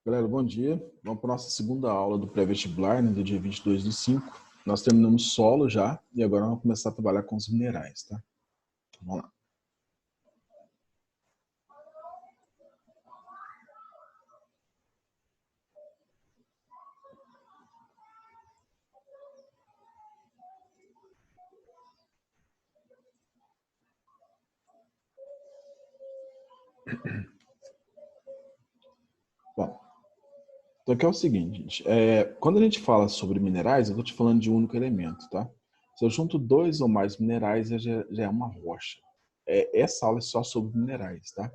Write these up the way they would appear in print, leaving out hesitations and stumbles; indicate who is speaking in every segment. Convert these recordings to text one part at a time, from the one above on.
Speaker 1: Galera, bom dia. Vamos para a nossa segunda aula do pré-vestibular, né, do dia 22/5. Nós terminamos solo já e agora vamos começar a trabalhar com os minerais, tá? Então, vamos lá. Bom, então aqui é o seguinte, gente. Quando a gente fala sobre minerais, eu estou te falando de um único elemento, tá? Se eu junto dois ou mais minerais, já é uma rocha. Essa aula é só sobre minerais, tá?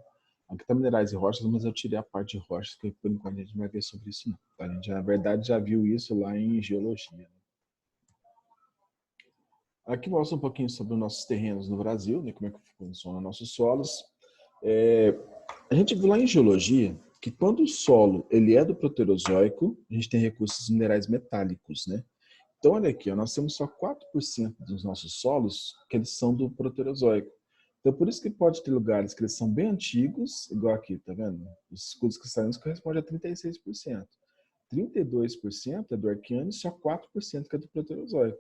Speaker 1: Aqui tá minerais e rochas, mas eu tirei a parte de rochas, que por enquanto a gente não vai ver sobre isso não. Tá? A gente, na verdade, já viu isso lá em geologia, né? Aqui mostra um pouquinho sobre os nossos terrenos no Brasil, né, como é que funcionam nossos solos. É, a gente viu lá em geologia que quando o solo ele é do Proterozoico, a gente tem recursos minerais metálicos, né? Então, olha aqui, ó, nós temos só 4% dos nossos solos que eles são do Proterozoico. Então, por isso que pode ter lugares que eles são bem antigos, igual aqui, tá vendo? Os escudos cristalinos correspondem a 36%. 32% é do Arqueano e só 4% que é do Proterozoico.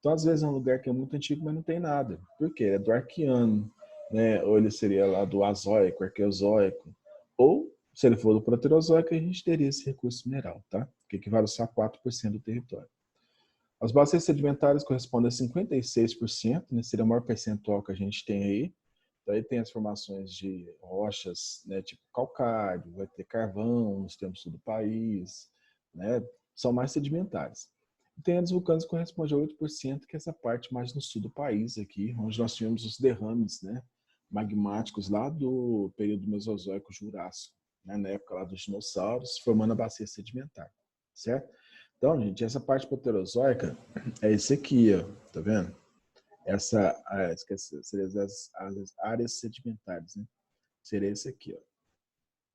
Speaker 1: Então, às vezes, é um lugar que é muito antigo, mas não tem nada. Por quê? É do Arqueano, né? Ou ele seria lá do Azoico, Arqueozoico. Ou, se ele for do Proterozoico, a gente teria esse recurso mineral, tá? Que equivale só a 4% do território. As bacias sedimentares correspondem a 56%, né? Seria o maior percentual que a gente tem aí. Daí tem as formações de rochas, né, tipo calcário, vai ter carvão nos tempos sul do país, né? São mais sedimentares. Tem as vulcanos que correspondem a 8%, que é essa parte mais no sul do país aqui, onde nós tivemos os derrames, né, magmáticos lá do período Mesozoico Jurássico, né, na época lá dos dinossauros, formando a bacia sedimentar, certo? Então, gente, essa parte proterozoica é esse aqui, ó, tá vendo? Seria as áreas sedimentares, né? Seria esse aqui, ó.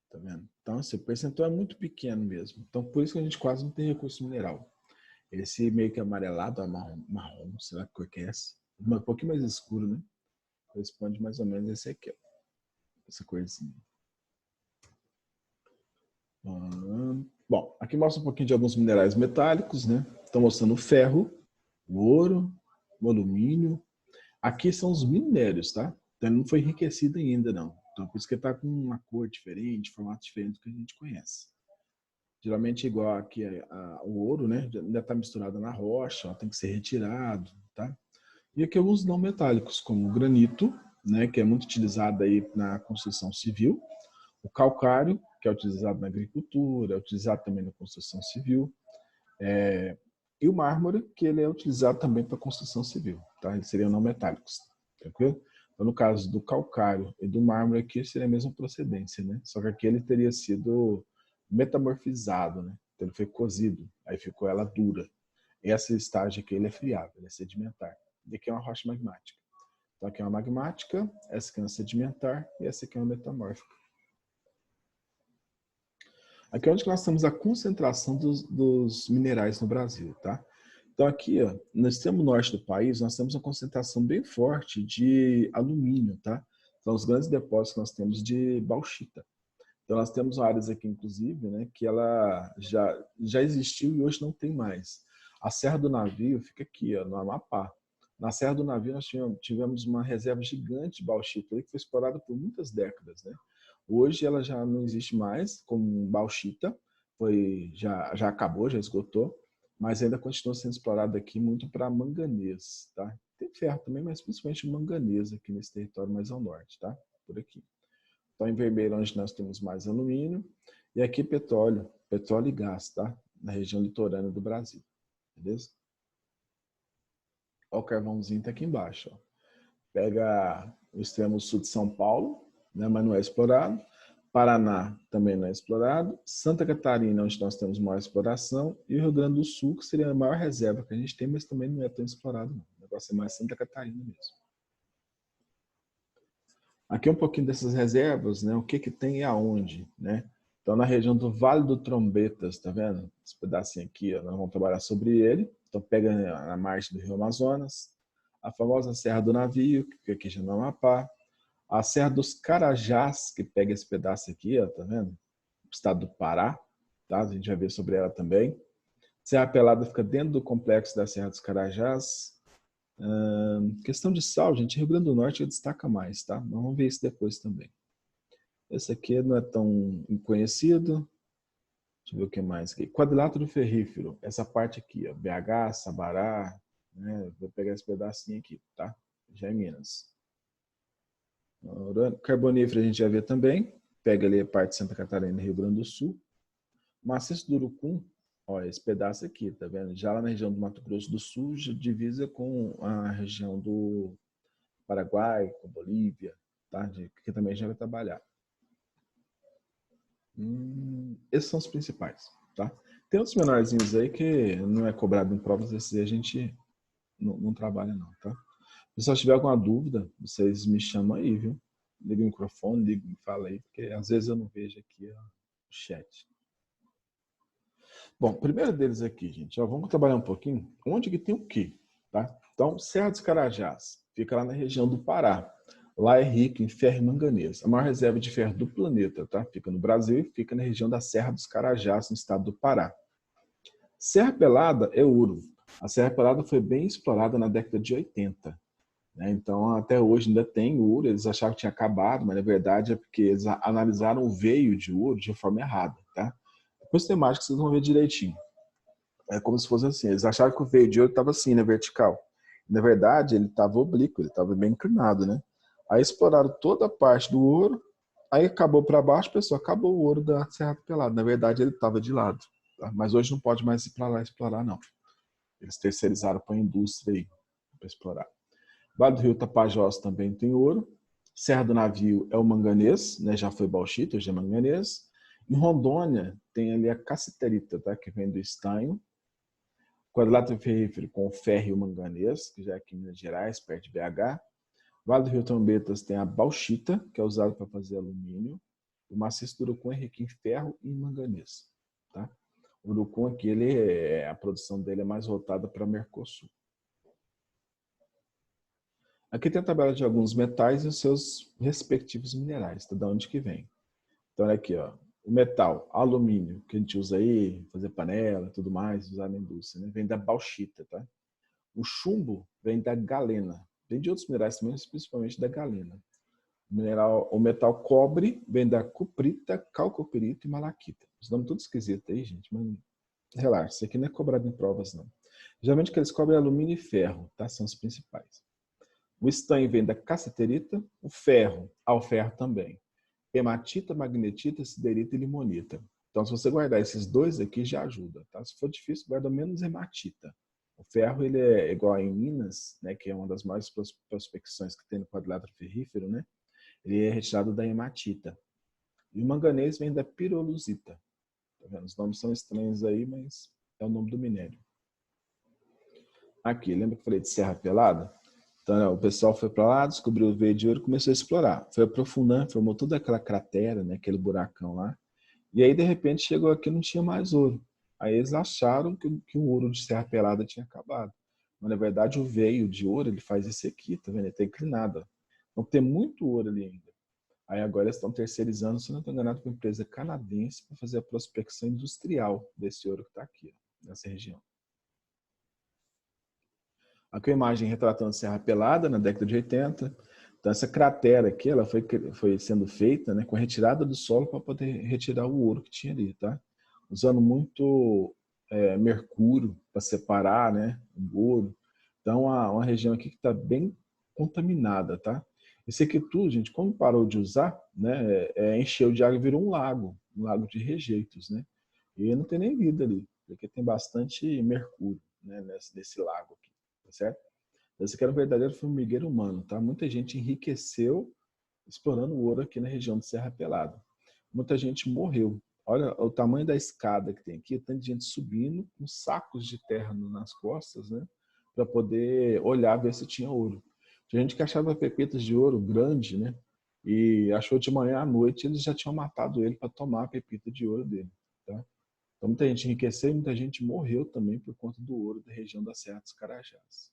Speaker 1: Tá vendo? Então, esse percentual é muito pequeno mesmo. Então, por isso que a gente quase não tem recurso mineral. Esse meio que amarelado, marrom, sei lá que cor que é essa. Um pouquinho mais escuro, né? Corresponde mais ou menos a esse aqui, ó. Essa corzinha. Bom, aqui mostra um pouquinho de alguns minerais metálicos, né? Estão mostrando o ferro, o ouro, o alumínio. Aqui são os minérios, tá? Então ele não foi enriquecido ainda, não. Então por isso que ele está com uma cor diferente, formato diferente do que a gente conhece. Geralmente igual aqui o ouro, né? Ainda está misturado na rocha, ó, tem que ser retirado, tá? E aqui alguns não metálicos, como o granito, né? Que é muito utilizado aí na construção civil. O calcário, que é utilizado na agricultura, é utilizado também na construção civil. E o mármore, que ele é utilizado também para construção civil, tá? Eles seriam não metálicos, tranquilo? Então, no caso do calcário e do mármore aqui, seria a mesma procedência, né? Só que aqui ele teria sido metamorfizado, né? Então, ele foi cozido, aí ficou ela dura. Esse estágio aqui, ele é friável, ele é sedimentar. E aqui é uma rocha magmática. Então, aqui é uma magmática, essa aqui é uma sedimentar e essa aqui é uma metamórfica. Aqui é onde nós temos a concentração dos minerais no Brasil, tá? Então aqui, ó, no extremo norte do país, nós temos uma concentração bem forte de alumínio, tá? São os grandes depósitos que nós temos de bauxita. Então nós temos áreas aqui, inclusive, né, que ela já existiu e hoje não tem mais. A Serra do Navio fica aqui, ó, no Amapá. Na Serra do Navio nós tivemos uma reserva gigante de bauxita que foi explorada por muitas décadas, né? Hoje ela já não existe mais como bauxita, já acabou, já esgotou, mas ainda continua sendo explorada aqui muito para manganês, tá? Tem ferro também, mas principalmente manganês aqui nesse território mais ao norte, tá? Por aqui. Então, em vermelho, onde nós temos mais alumínio, e aqui petróleo e gás, tá? Na região litorânea do Brasil, beleza? Olha o carvãozinho tá aqui embaixo, ó. Pega o extremo sul de São Paulo, né, mas não é explorado. Paraná também não é explorado. Santa Catarina, onde nós temos maior exploração. E o Rio Grande do Sul, que seria a maior reserva que a gente tem, mas também não é tão explorado, não. O negócio é mais Santa Catarina mesmo. Aqui um pouquinho dessas reservas, né? O que que tem e aonde, né? Então, na região do Vale do Trombetas, tá vendo? Esse pedacinho aqui, ó, nós vamos trabalhar sobre ele. Então, pega na margem do Rio Amazonas. A famosa Serra do Navio, que fica aqui já no Amapá. A Serra dos Carajás, que pega esse pedaço aqui, ó, tá vendo? Estado do Pará. tá? A gente vai ver sobre ela também. Serra Pelada fica dentro do complexo da Serra dos Carajás. Questão de sal, gente, Rio Grande do Norte destaca mais, tá? Mas vamos ver isso depois também. Esse aqui não é tão conhecido. Deixa eu ver o que mais aqui. Quadrilátero ferrífero, essa parte aqui, ó, BH, Sabará, né? Vou pegar esse pedacinho aqui, tá? Já é Minas. Carbonífero a gente já vê também. Pega ali a parte de Santa Catarina e Rio Grande do Sul. Maciço do Urucum, ó, esse pedaço aqui, tá vendo? Já lá na região do Mato Grosso do Sul, divisa com a região do Paraguai, com Bolívia, tá? Que também já vai trabalhar. Esses são os principais, tá? Tem outros menorzinhos aí que não é cobrado em provas, esses aí a gente não trabalha não, tá? Se você tiver alguma dúvida, vocês me chamam aí, viu? Liga o microfone, liga, me fala aí, porque às vezes eu não vejo aqui ó, o chat. Bom, primeiro deles aqui, gente, ó, vamos trabalhar um pouquinho. Onde que tem o quê? Tá? Então, Serra dos Carajás, fica lá na região do Pará. Lá é rico em ferro e manganês. A maior reserva de ferro do planeta, tá? Fica no Brasil e fica na região da Serra dos Carajás, no estado do Pará. Serra Pelada é ouro. A Serra Pelada foi bem explorada na década de 80. Né? Então, até hoje ainda tem ouro. Eles achavam que tinha acabado, mas na verdade é porque eles analisaram o veio de ouro de forma errada. Tá? Depois tem mais que vocês vão ver direitinho. É como se fosse assim. Eles achavam que o veio de ouro estava assim, na vertical. Na verdade, ele estava oblíquo, ele estava bem inclinado, né? Aí exploraram toda a parte do ouro, aí acabou para baixo, pessoal, acabou o ouro da Serra do Pelado. Na verdade, ele estava de lado. Tá? Mas hoje não pode mais ir para lá explorar, não. Eles terceirizaram para a indústria aí, para explorar. Vale do Rio Tapajós também tem ouro. Serra do Navio é o manganês, né? Já foi bauxita, hoje é manganês. Em Rondônia tem ali a cassiterita, tá? Que vem do estanho. Quadrilátero ferrífero com o ferro e o manganês, que já é aqui em Minas Gerais, perto de BH. Vale do Rio Trombetas tem a bauxita, que é usada para fazer alumínio. O maciço do Urucum é rico em ferro e manganês. Tá? O Urucum aqui, a produção dele é mais voltada para o Mercosul. Aqui tem a tabela de alguns metais e os seus respectivos minerais, tá? De onde que vem. Então, olha aqui, ó. O metal, alumínio, que a gente usa aí, fazer panela, tudo mais, usar na indústria, né? Vem da bauxita, tá? O chumbo vem da galena. Vem de outros minerais também, mas principalmente da galena. O metal cobre vem da cuprita, calcopirita e malaquita. Os nomes todos esquisitos aí, gente, mas relaxa, isso aqui não é cobrado em provas, não. Geralmente que eles cobrem alumínio e ferro, tá? São os principais. O estanho vem da cassiterita, o ferro, ao ferro também. Hematita, magnetita, siderita e limonita. Então, se você guardar esses dois aqui, já ajuda, tá? Se for difícil, guarda menos hematita. O ferro, ele é igual em Minas, né, que é uma das maiores prospecções que tem no quadrilátero ferrífero, né? Ele é retirado da hematita. E o manganês vem da pirolusita. Tá vendo? Os nomes são estranhos aí, mas é o nome do minério. Aqui, lembra que eu falei de Serra Pelada? Então, o pessoal foi para lá, descobriu o veio de ouro e começou a explorar. Foi aprofundando, formou toda aquela cratera, né, aquele buracão lá. E aí, de repente, chegou aqui e não tinha mais ouro. Aí eles acharam que o ouro de Serra Pelada tinha acabado. Mas, na verdade, o veio de ouro, ele faz esse aqui, tá vendo? Ele está inclinado. Então, tem muito ouro ali ainda. Aí agora eles estão terceirizando, se não estou enganado, para uma empresa canadense para fazer a prospecção industrial desse ouro que está aqui, ó, nessa região. Aqui a imagem retratando Serra Pelada na década de 80. Então essa cratera aqui, ela foi sendo feita, né, com a retirada do solo para poder retirar o ouro que tinha ali, tá? Usando muito mercúrio para separar, né, o ouro. Então uma região aqui que está bem contaminada, tá? Esse aqui tudo, gente, como parou de usar, né, encheu de água e virou um lago de rejeitos, né? E não tem nem vida ali, porque tem bastante mercúrio, né, nesse lago aqui, tá certo? Esse aqui era um verdadeiro formigueiro humano, tá? Muita gente enriqueceu explorando o ouro aqui na região de Serra Pelada. Muita gente morreu. Olha o tamanho da escada que tem aqui, tanta gente subindo com sacos de terra nas costas, né? Para poder olhar, ver se tinha ouro. Tinha gente que achava pepitas de ouro grande, né? E achou de manhã à noite, eles já tinham matado ele para tomar a pepita de ouro dele, tá? Então muita gente enriqueceu e muita gente morreu também por conta do ouro da região da Serra dos Carajás.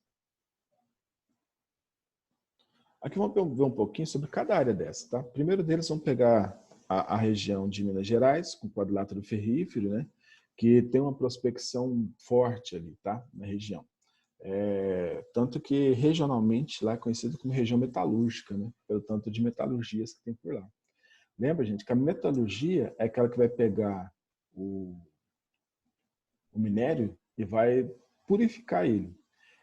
Speaker 1: Aqui vamos ver um pouquinho sobre cada área dessa, tá? Primeiro deles, vamos pegar a região de Minas Gerais, com o quadrilátero ferrífero, né? Que tem uma prospecção forte ali, tá? Na região. Tanto que regionalmente lá é conhecido como região metalúrgica, né? Pelo tanto de metalurgias que tem por lá. Lembra, gente, que a metalurgia é aquela que vai pegar o minério e vai purificar ele.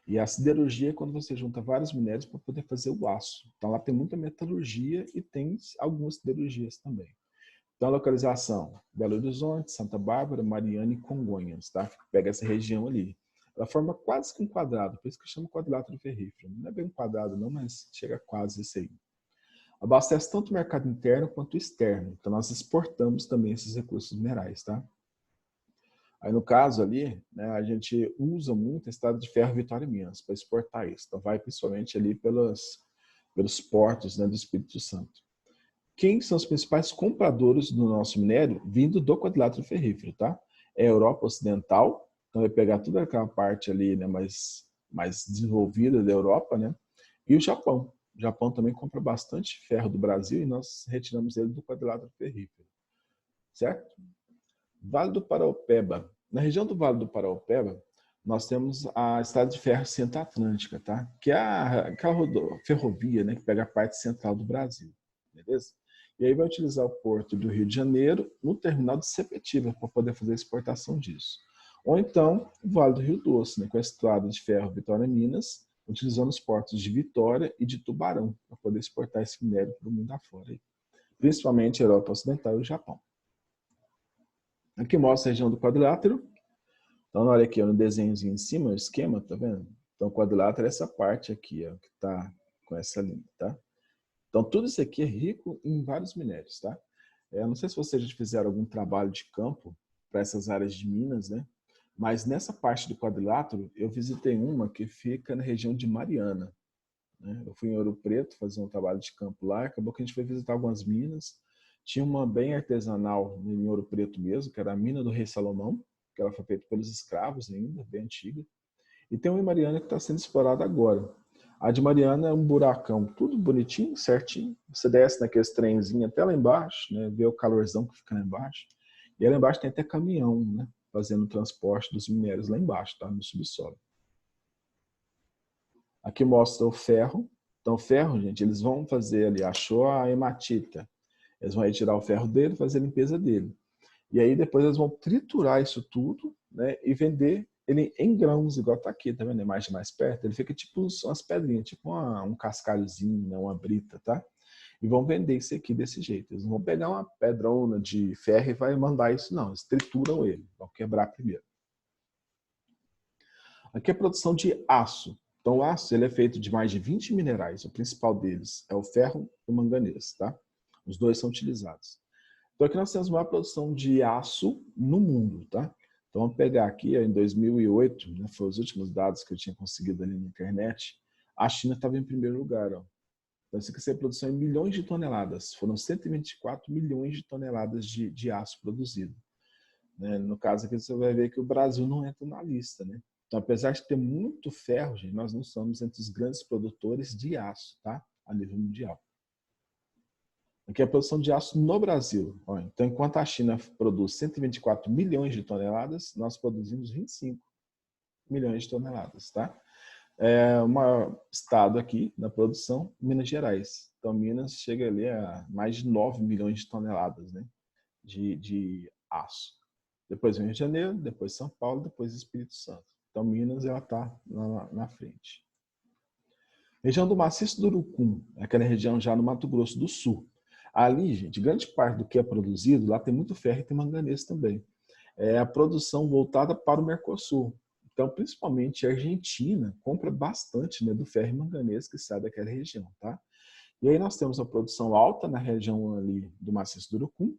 Speaker 1: E a siderurgia é quando você junta vários minérios para poder fazer o aço. Então lá tem muita metalurgia e tem algumas siderurgias também. Então a localização, Belo Horizonte, Santa Bárbara, Mariana e Congonhas, tá? Pega essa região ali. Ela forma quase que um quadrado, por isso que chama quadrilátero ferrífero. Não é bem um quadrado não, mas chega quase isso aí. Abastece tanto o mercado interno quanto o externo. Então nós exportamos também esses recursos minerais, tá? Aí no caso ali, né, a gente usa muito a estrada de ferro Vitória e Minas para exportar isso. Então vai principalmente ali pelos portos, né, do Espírito Santo. Quem são os principais compradores do nosso minério vindo do quadrilátero ferrífero, tá? É a Europa Ocidental, então vai pegar toda aquela parte ali, né, mais desenvolvida da Europa, né? E o Japão. O Japão também compra bastante ferro do Brasil e nós retiramos ele do quadrilátero ferrífero, certo? Vale do Paraopeba. Na região do Vale do Paraopeba, nós temos a estrada de ferro Centro-Atlântica, tá? Que é aquela ferrovia, né, que pega a parte central do Brasil, beleza? E aí vai utilizar o porto do Rio de Janeiro no terminal de Sepetiba para poder fazer a exportação disso. Ou então, o Vale do Rio Doce, né, com a estrada de ferro Vitória-Minas, utilizando os portos de Vitória e de Tubarão para poder exportar esse minério para o mundo afora, principalmente a Europa Ocidental e o Japão. Aqui mostra a região do quadrilátero. Então, olha aqui, no desenhozinho em cima, o esquema, tá vendo? Então, o quadrilátero é essa parte aqui, ó, que tá com essa linha, tá? Então, tudo isso aqui é rico em vários minérios, tá? Não sei se vocês já fizeram algum trabalho de campo para essas áreas de Minas, né? Mas nessa parte do quadrilátero, eu visitei uma que fica na região de Mariana, né? Eu fui em Ouro Preto fazer um trabalho de campo lá, acabou que a gente foi visitar algumas minas. Tinha uma bem artesanal em Ouro Preto mesmo, que era a mina do Rei Salomão, que ela foi feita pelos escravos ainda, bem antiga. E tem uma em Mariana que está sendo explorada agora. A de Mariana é um buracão, tudo bonitinho, certinho. Você desce naqueles trenzinhos até lá embaixo, né, vê o calorzão que fica lá embaixo. E lá embaixo tem até caminhão, né, fazendo o transporte dos minérios lá embaixo, tá, no subsolo. Aqui mostra o ferro. Então, o ferro, gente, eles vão fazer ali, achou a hematita. Eles vão retirar o ferro dele, fazer a limpeza dele. E aí depois eles vão triturar isso tudo, né, e vender ele em grãos, igual tá aqui, tá vendo? A imagem mais perto, ele fica tipo umas pedrinhas, tipo um cascalhozinho, né, uma brita, tá? E vão vender isso aqui desse jeito. Eles não vão pegar uma pedrona de ferro e vai mandar isso, não. Eles trituram ele, vão quebrar primeiro. Aqui é a produção de aço. Então, o aço ele é feito de mais de 20 minerais. O principal deles é o ferro e o manganês, tá? Os dois são utilizados. Então, aqui nós temos a maior produção de aço no mundo, tá? Então, vamos pegar aqui, em 2008, né, foram os últimos dados que eu tinha conseguido ali na internet, a China estava em primeiro lugar, ó. Então, isso aqui é produção em milhões de toneladas. Foram 124 milhões de toneladas de aço produzido, né? No caso aqui, você vai ver que o Brasil não entra na lista, né? Então, apesar de ter muito ferro, gente, nós não somos entre os grandes produtores de aço, tá? A nível mundial. Aqui é a produção de aço no Brasil. Então, enquanto a China produz 124 milhões de toneladas, nós produzimos 25 milhões de toneladas, tá? É um estado aqui na produção, Minas Gerais. Então, Minas chega ali a mais de 9 milhões de toneladas, né, de aço. Depois vem Rio de Janeiro, depois São Paulo, depois Espírito Santo. Então, Minas ela está na frente. Região do Maciço do Urucum, aquela região já no Mato Grosso do Sul. Ali, gente, grande parte do que é produzido, lá tem muito ferro e tem manganês também. É a produção voltada para o Mercosul. Então, principalmente a Argentina compra bastante, né, do ferro e manganês que sai daquela região, tá? E aí nós temos a produção alta na região ali do Maciço do Urucum.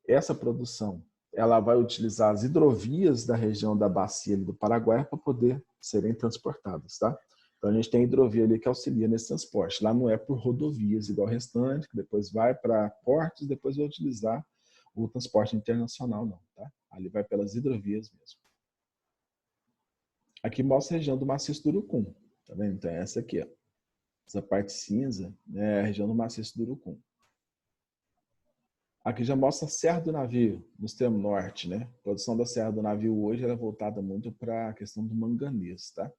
Speaker 1: Essa produção, ela vai utilizar as hidrovias da região da bacia ali do Paraguai para poder serem transportadas, tá? Então, a gente tem hidrovia ali que auxilia nesse transporte. Lá não é por rodovias igual o restante, que depois vai para portos, depois vai utilizar o transporte internacional, não, tá? Ali vai pelas hidrovias mesmo. Aqui mostra a região do Maciço do Urucum, tá vendo? Então, essa aqui, ó. Essa parte cinza é a região do Maciço do Urucum. Aqui já mostra a Serra do Navio, no extremo norte, né? A produção da Serra do Navio hoje é voltada muito para a questão do manganês, tá?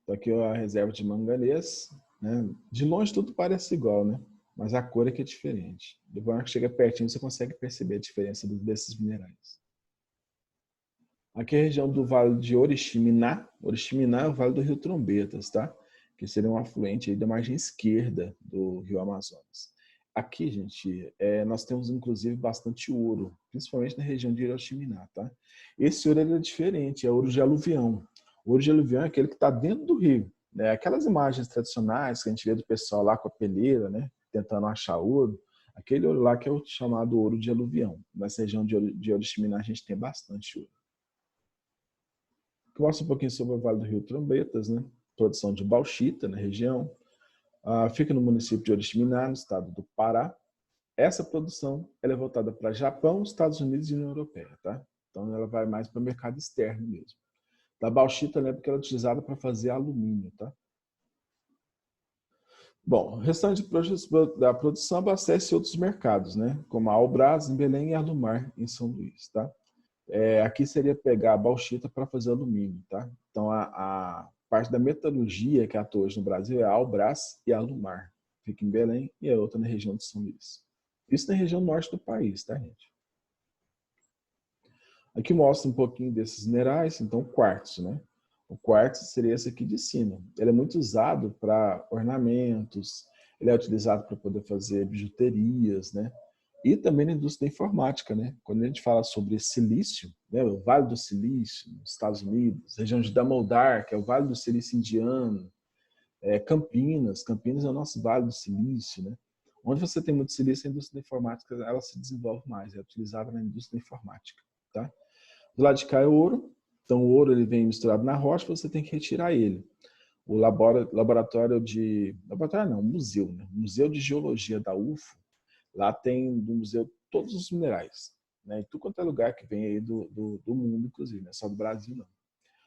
Speaker 1: Então aqui a reserva de manganês, né? De longe tudo parece igual, né? Mas a cor é que é diferente. Depois que chega pertinho você consegue perceber a diferença desses minerais. Aqui é a região do Vale de Oriximiná. Oriximiná é o Vale do Rio Trombetas, tá? Que seria um afluente aí da margem esquerda do Rio Amazonas. Aqui, gente, nós temos inclusive bastante ouro, principalmente na região de Oriximiná, tá? Esse ouro é diferente, é ouro de aluvião. O ouro de aluvião é aquele que está dentro do rio, né? Aquelas imagens tradicionais que a gente vê do pessoal lá com a peleira, né? Tentando achar ouro. Aquele ouro lá que é o chamado ouro de aluvião. Nessa região de Oriximiná a gente tem bastante ouro. Mostra um pouquinho sobre o Vale do Rio Trombetas, né? Produção de bauxita na região. Fica no município de Oriximiná, no estado do Pará. Essa produção ela é voltada para Japão, Estados Unidos e União Europeia, tá? Então ela vai mais para o mercado externo mesmo. Da bauxita, né? Porque ela é utilizada para fazer alumínio, tá? Bom, o restante da produção abastece outros mercados, né? Como a Albrás, em Belém, e a Alumar, em São Luís, tá? Aqui seria pegar a bauxita para fazer alumínio, tá? Então, a parte da metalurgia que atua hoje no Brasil é a Albrás e a Alumar. Fica em Belém e a outra na região de São Luís. Isso na região norte do país, tá, gente? Aqui mostra um pouquinho desses minerais, então, o quartzo, né? O quartzo seria esse aqui de cima. Ele é muito usado para ornamentos, ele é utilizado para poder fazer bijuterias, né? E também na indústria da informática, né? Quando a gente fala sobre silício, né? O Vale do Silício, nos Estados Unidos, região de Damodar, que é o Vale do Silício indiano, Campinas é o nosso Vale do Silício, né? Onde você tem muito silício, a indústria da informática ela se desenvolve mais, é utilizada na indústria da informática, tá? Do lado de cá é o ouro, então o ouro ele vem misturado na rocha, você tem que retirar ele. O laboratório não, museu, né? Museu de Geologia da UFO, lá tem no museu todos os minerais, né? E tudo quanto é lugar que vem aí do mundo, inclusive, não é só do Brasil, não.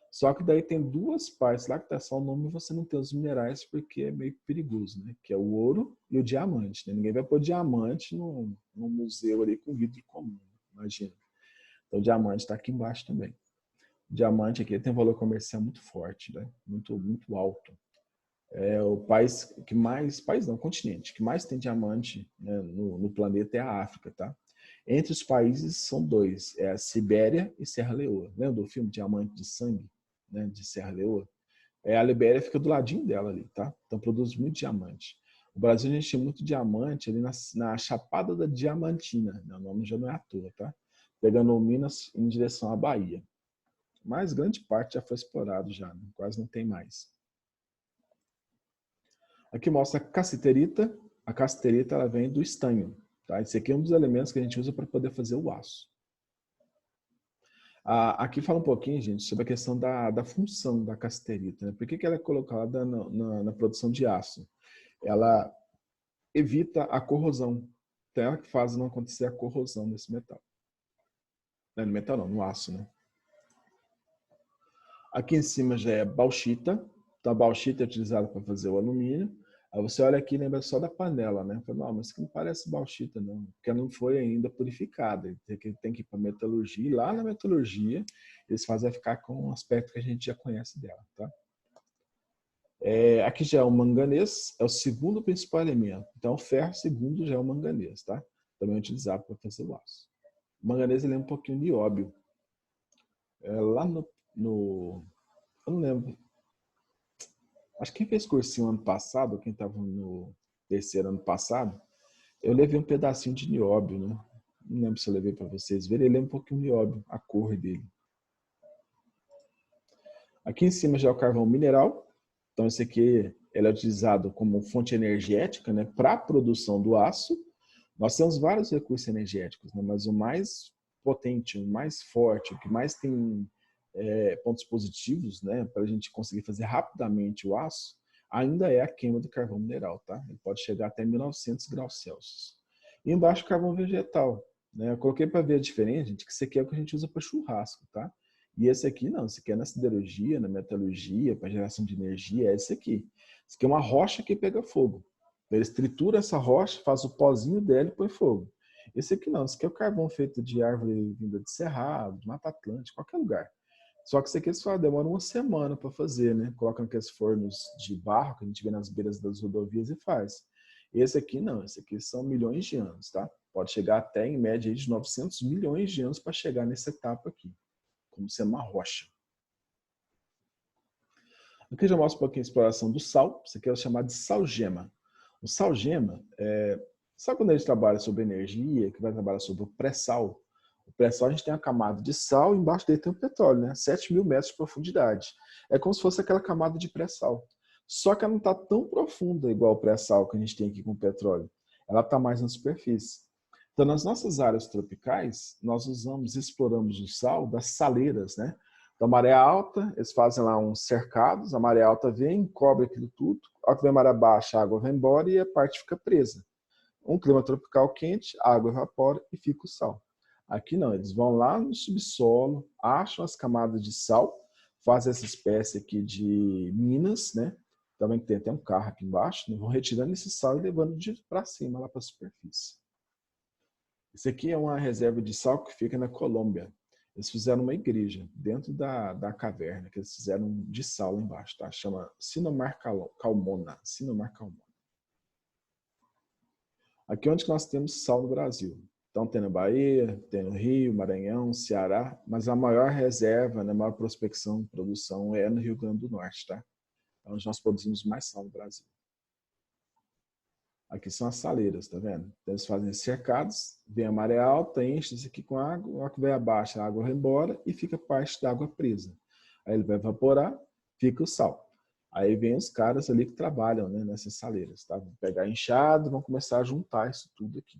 Speaker 1: Só que daí tem duas partes lá que tá só o nome e você não tem os minerais porque é meio perigoso, né? Que é o ouro e o diamante, né? Ninguém vai pôr diamante num museu ali com vidro comum, imagina. Então o diamante está aqui embaixo também. O diamante aqui tem um valor comercial muito forte, né? Muito, muito alto. É o país que mais, continente, que mais tem diamante, né, no planeta é a África, tá? Entre os países são dois, é a Sibéria e Serra Leoa. Lembra do filme Diamante de Sangue, né, de Serra Leoa? A Libéria fica do ladinho dela ali, tá? Então produz muito diamante. O Brasil a gente tem muito diamante ali na Chapada da Diamantina, né? O nome já não é à toa, tá? Pegando Minas em direção à Bahia. Mas grande parte já foi explorado já, né? Quase não tem mais. Aqui mostra a cassiterita. A cassiterita ela vem do estanho. Tá? Esse aqui é um dos elementos que a gente usa para poder fazer o aço. Aqui fala um pouquinho, gente, sobre a questão da função da cassiterita. Né? Por que ela é colocada na produção de aço? Ela evita a corrosão. Então, ela que faz não acontecer a corrosão nesse metal. Não, no metal não, no aço, né? Aqui em cima já é bauxita. Então, a bauxita é utilizada para fazer o alumínio. Aí você olha aqui e lembra só da panela, né? Fala, não, mas isso aqui não parece bauxita, não. Porque ela não foi ainda purificada. Tem que ir para a metalurgia. E lá na metalurgia, eles fazem ficar com um aspecto que a gente já conhece dela, tá? Aqui já é o manganês, é o segundo principal elemento. Então, o ferro segundo já é o manganês, tá? Também é utilizado para fazer o aço. O manganês ele é um pouquinho nióbio. Lá eu não lembro. Acho que quem fez cursinho ano passado, quem estava no terceiro ano passado, eu levei um pedacinho de nióbio, né? Não lembro se eu levei para vocês verem. Ele é um pouquinho nióbio, a cor dele. Aqui em cima já é o carvão mineral. Então esse aqui ele é utilizado como fonte energética, né, para a produção do aço. Nós temos vários recursos energéticos, né, mas o mais potente, o mais forte, o que mais tem pontos positivos, né, para a gente conseguir fazer rapidamente o aço, ainda é a queima do carvão mineral, tá? Ele pode chegar até 1900 graus Celsius. E embaixo o carvão vegetal, né? Eu coloquei para ver a diferença, gente, que esse aqui é o que a gente usa para churrasco, tá? E esse aqui não, esse aqui é na siderurgia, na metalurgia, para geração de energia, é esse aqui. Esse aqui é uma rocha que pega fogo. Eles trituram essa rocha, faz o pozinho dela e põe fogo. Esse aqui não, esse aqui é o carvão feito de árvore vinda de Cerrado, de Mata Atlântica, qualquer lugar. Só que isso aqui eles falam, demora uma semana para fazer, né? Coloca naqueles fornos de barro que a gente vê nas beiras das rodovias e faz. Esse aqui não, esse aqui são milhões de anos, tá? Pode chegar até, em média, de 900 milhões de anos para chegar nessa etapa aqui, como sendo uma rocha. Aqui já mostra um pouquinho a exploração do sal. Isso aqui é chamado de salgema. O salgema, sabe quando a gente trabalha sobre energia, que vai trabalhar sobre o pré-sal? O pré-sal a gente tem uma camada de sal e embaixo dele tem o petróleo, né? 7.000 metros de profundidade. É como se fosse aquela camada de pré-sal. Só que ela não está tão profunda igual o pré-sal que a gente tem aqui com o petróleo. Ela está mais na superfície. Então, nas nossas áreas tropicais, nós exploramos o sal das saleiras, né? Então, maré alta, eles fazem lá uns cercados, a maré alta vem, cobre aquilo tudo, a hora que vem a maré baixa, a água vai embora e a parte fica presa. Um clima tropical quente, a água evapora e fica o sal. Aqui não, eles vão lá no subsolo, acham as camadas de sal, fazem essa espécie aqui de minas, né? Também tem até um carro aqui embaixo, né? Vão retirando esse sal e levando para cima, lá para a superfície. Esse aqui é uma reserva de sal que fica na Colômbia. Eles fizeram uma igreja dentro da caverna, que eles fizeram de sal lá embaixo, tá? Chama Sinomar Calmona. Sinomar Calmona. Aqui é onde nós temos sal no Brasil. Então tem na Bahia, tem no Rio, Maranhão, Ceará, mas a maior reserva, a maior prospecção, produção é no Rio Grande do Norte, tá? É onde nós produzimos mais sal no Brasil. Aqui são as saleiras, tá vendo? Então, eles fazem cercados, vem a maré alta, enche isso aqui com água, a hora que vai abaixo, a água vai embora e fica parte da água presa. Aí ele vai evaporar, fica o sal. Aí vem os caras ali que trabalham, né, nessas saleiras, tá? Vão pegar a enxada, vão começar a juntar isso tudo aqui,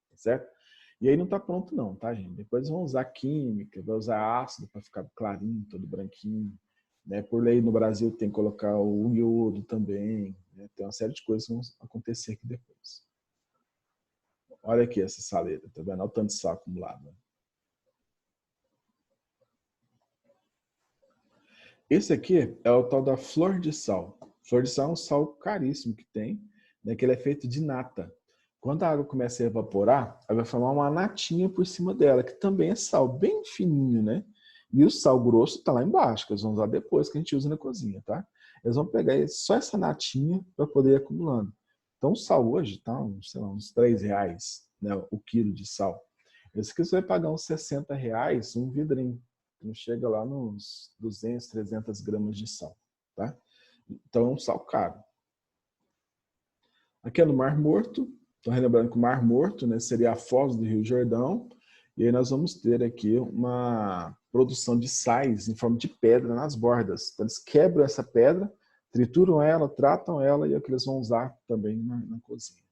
Speaker 1: tá certo? E aí não tá pronto não, tá, gente? Depois vão usar química, vai usar ácido para ficar clarinho, todo branquinho. Né? Por lei no Brasil tem que colocar o iodo também, né? Tem uma série de coisas que vão acontecer aqui depois. Olha aqui essa saleira, tá vendo? Olha o tanto de sal acumulado. Né? Esse aqui é o tal da flor de sal. Flor de sal é um sal caríssimo que tem, né? Que ele é feito de nata. Quando a água começa a evaporar, ela vai formar uma natinha por cima dela, que também é sal, bem fininho, né? E o sal grosso está lá embaixo, que eles vão usar depois, que a gente usa na cozinha, tá? Eles vão pegar só essa natinha para poder ir acumulando. Então o sal hoje está uns R$3, né, o quilo de sal. Esse aqui você vai pagar uns R$60, um vidrinho. Não chega lá nos 200, 300 gramas de sal, tá? Então é um sal caro. Aqui é no Mar Morto. Estou relembrando que o Mar Morto, né, seria a foz do Rio Jordão. E aí nós vamos ter aqui uma produção de sais em forma de pedra nas bordas. Então eles quebram essa pedra, trituram ela, tratam ela e é o que eles vão usar também na cozinha.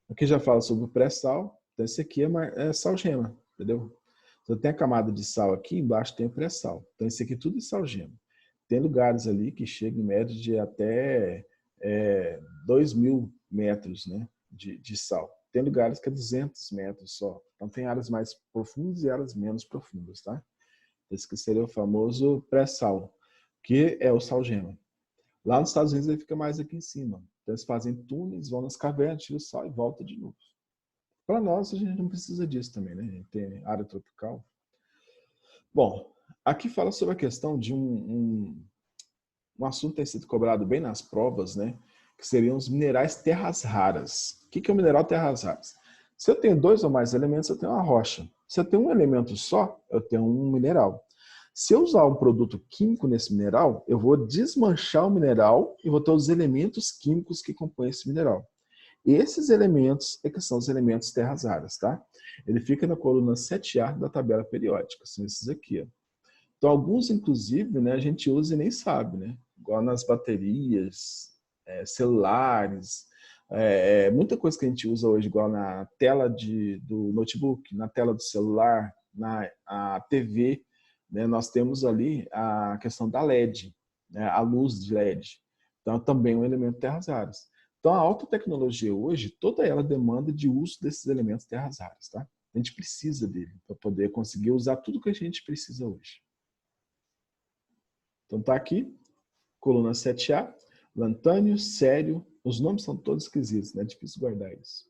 Speaker 1: Aqui já fala sobre o pré-sal. Então esse aqui é salgema, entendeu? Então tem a camada de sal aqui, embaixo tem o pré-sal. Então esse aqui tudo é salgema. Tem lugares ali que chegam em média de até 2.000 metros, né, de sal. Tem lugares que é 200 metros só. Então tem áreas mais profundas e áreas menos profundas, tá? Esse que seria o famoso pré-sal, que é o salgema. Lá nos Estados Unidos ele fica mais aqui em cima. Então eles fazem túneis, vão nas cavernas, tiram o sal e volta de novo. Para nós a gente não precisa disso também, né? A gente tem área tropical. Bom, aqui fala sobre a questão de um assunto que tem sido cobrado bem nas provas, né? Que seriam os minerais terras raras. O que é o mineral terras raras? Se eu tenho 2 ou mais elementos, eu tenho uma rocha. Se eu tenho um elemento só, eu tenho um mineral. Se eu usar um produto químico nesse mineral, eu vou desmanchar o mineral e vou ter os elementos químicos que compõem esse mineral. Esses elementos é que são os elementos terras raras, tá? Ele fica na coluna 7A da tabela periódica, são esses aqui, ó. Então, alguns, inclusive, né, a gente usa e nem sabe, né? Igual nas baterias, celulares, muita coisa que a gente usa hoje, igual na tela do notebook, na tela do celular, a TV, né, nós temos ali a questão da LED, né, a luz de LED. Então, também é um elemento terras raras. Então, a alta tecnologia hoje, toda ela demanda de uso desses elementos terras raras, tá? A gente precisa dele para poder conseguir usar tudo que a gente precisa hoje. Então tá aqui, coluna 7A, lantânio, cério, Os nomes são todos esquisitos, né? É difícil guardar isso.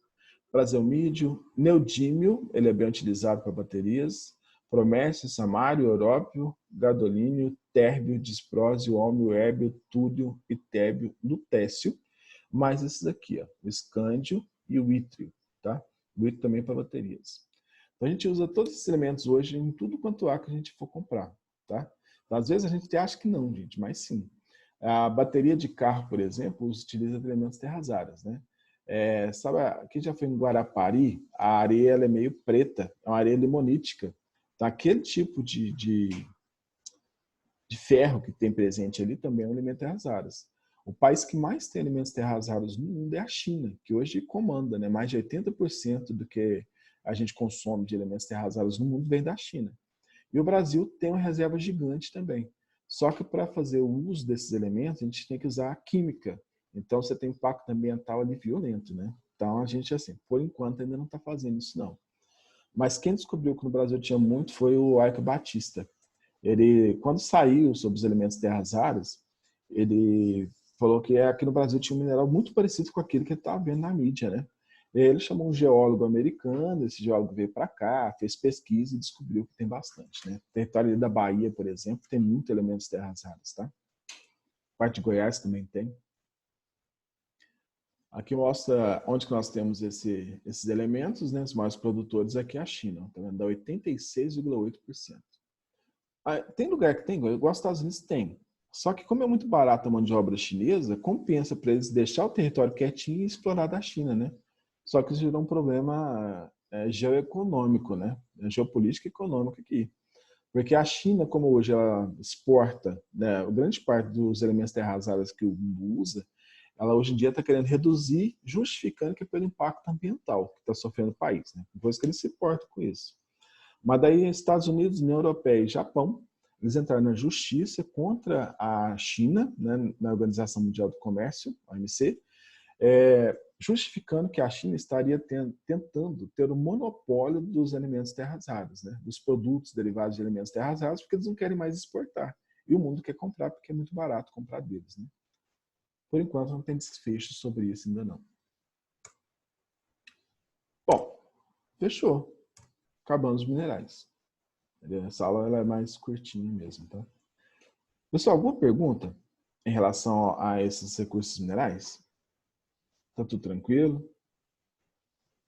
Speaker 1: Praselmídio, neodímio, ele é bem utilizado para baterias. Promércio, samário, európio, gadolínio, térbio, disprósio, ômio, ébio, túlio, itébio, lutécio. Mais esses aqui, ó, o escândio e o ítrio, tá? O ítrio também para baterias. Então a gente usa todos esses elementos hoje em tudo quanto há que a gente for comprar, tá? Então, às vezes a gente acha que não, gente, mas sim. A bateria de carro, por exemplo, utiliza elementos terras raras, né? Sabe, quem já foi em Guarapari, a areia ela é meio preta, é uma areia limonítica. Então, aquele tipo de ferro que tem presente ali também é um elemento terras raras. O país que mais tem elementos terras raros no mundo é a China, que hoje comanda, né? Mais de 80% do que a gente consome de elementos terras raros no mundo vem da China. E o Brasil tem uma reserva gigante também. Só que para fazer o uso desses elementos, a gente tem que usar a química. Então, você tem impacto ambiental ali violento, né? Então, a gente, assim, por enquanto, ainda não está fazendo isso, não. Mas quem descobriu que no Brasil tinha muito foi o Eike Batista. Ele, quando saiu sobre os elementos terras raras, ele falou que aqui no Brasil tinha um mineral muito parecido com aquele que ele estava vendo na mídia, né? Ele chamou um geólogo americano, esse geólogo veio para cá, fez pesquisa e descobriu que tem bastante, né? O território da Bahia, por exemplo, tem muitos elementos terras raras, tá? Parte de Goiás também tem. Aqui mostra onde que nós temos esses elementos, né? Os maiores produtores aqui é a China, tá vendo? Dá 86,8%. Tem lugar que tem, igual os Estados Unidos tem. Só que como é muito barato a mão de obra chinesa, compensa para eles deixar o território quietinho e explorar da China, né? Só que isso gerou um problema geoeconômico, né? Geopolítica e econômica aqui. Porque a China, como hoje ela exporta, né, grande parte dos elementos terras raras que o mundo usa, ela hoje em dia está querendo reduzir, justificando que é pelo impacto ambiental que está sofrendo o país. Né? Por isso que eles se importam com isso. Mas daí Estados Unidos, União Europeia e Japão, eles entraram na justiça contra a China, né, na Organização Mundial do Comércio, OMC, justificando que a China estaria tentando ter o monopólio dos alimentos terras raras, né, dos produtos derivados de alimentos terras raras, porque eles não querem mais exportar. E o mundo quer comprar porque é muito barato comprar deles. Né? Por enquanto não tem desfecho sobre isso ainda não. Bom, fechou. Acabamos os minerais. Essa aula ela é mais curtinha mesmo, tá? Pessoal, alguma pergunta em relação a esses recursos minerais? Tá tudo tranquilo?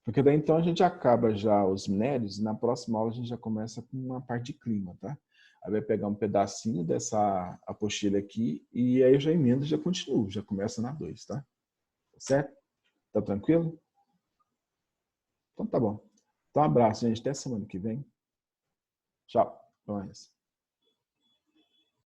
Speaker 1: Porque daí então a gente acaba já os minérios e na próxima aula a gente já começa com uma parte de clima, tá? Aí vai pegar um pedacinho dessa apostila aqui e aí eu já emendo e já continuo, já começa na 2, tá? Certo? Tá tranquilo? Então tá bom. Então um abraço, gente. Até semana que vem. Tchau. Até mais.